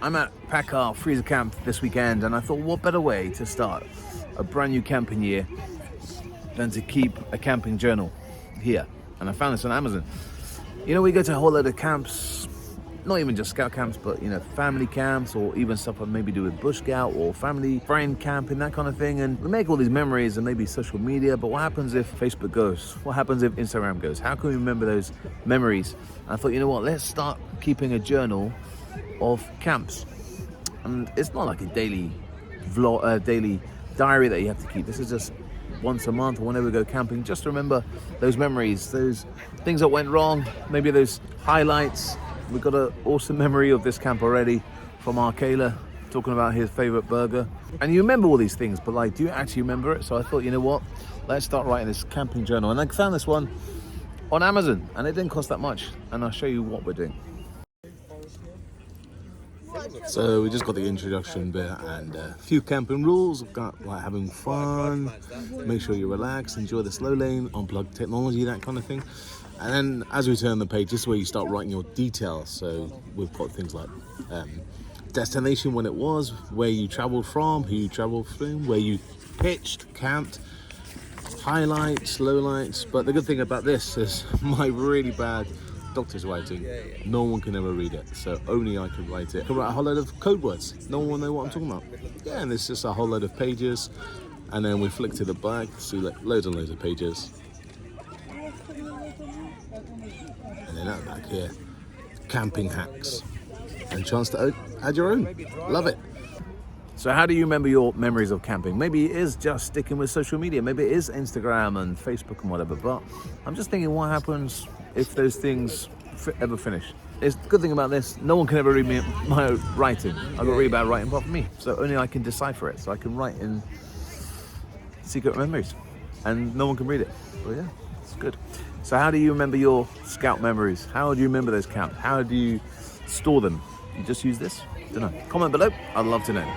I'm at Packard Freezer Camp this weekend, and I thought, what better way to start a brand new camping year than to keep a camping journal here. And I found this on Amazon. You know, we go to a whole load of camps, not even just scout camps, but you know, family camps, or even stuff I maybe do with Bush Scout or family friend camping, that kind of thing. And we make all these memories and maybe social media, but what happens if Facebook goes? What happens if Instagram goes? How can we remember those memories? And I thought, you know what, let's start keeping a journal of camps. And it's not like a daily vlog, daily diary that you have to keep. This is just once a month or whenever we go camping, just to remember those memories, those things that went wrong, maybe those highlights. We've got an awesome memory of this camp already from Arkela, talking about his favorite burger. And you remember all these things, but like, do you actually remember it? So I thought, you know what, let's start writing this camping journal. And I found this one on Amazon, and it didn't cost that much. And I'll show you what we're doing. So we just got the introduction bit and a few camping rules. We've got like having fun, make sure you relax, enjoy the slow lane, unplug technology, that kind of thing. And then as we turn the page, this is where you start writing your details. So we've got things like destination, when it was, where you traveled from, who you traveled from, where you pitched, camped, highlights, lowlights. But the good thing about this is my really bad doctor's writing. No one can ever read it, so only I can write it. I can write a whole load of code words. No one will know what I'm talking about. Yeah, and it's just a whole load of pages, and then we flick to the back, see like loads and loads of pages. And then at the back here, camping hacks, and chance to add your own. Love it. So how do you remember your memories of camping? Maybe it is just sticking with social media. Maybe it is Instagram and Facebook and whatever. But I'm just thinking, what happens if those things ever finish? It's the good thing about this, no one can ever read my writing. I've got really bad writing apart from me. So only I can decipher it. So I can write in secret memories and no one can read it. But yeah, it's good. So how do you remember your scout memories? How do you remember those camps? How do you store them? You just use this? Don't know. Comment below. I'd love to know.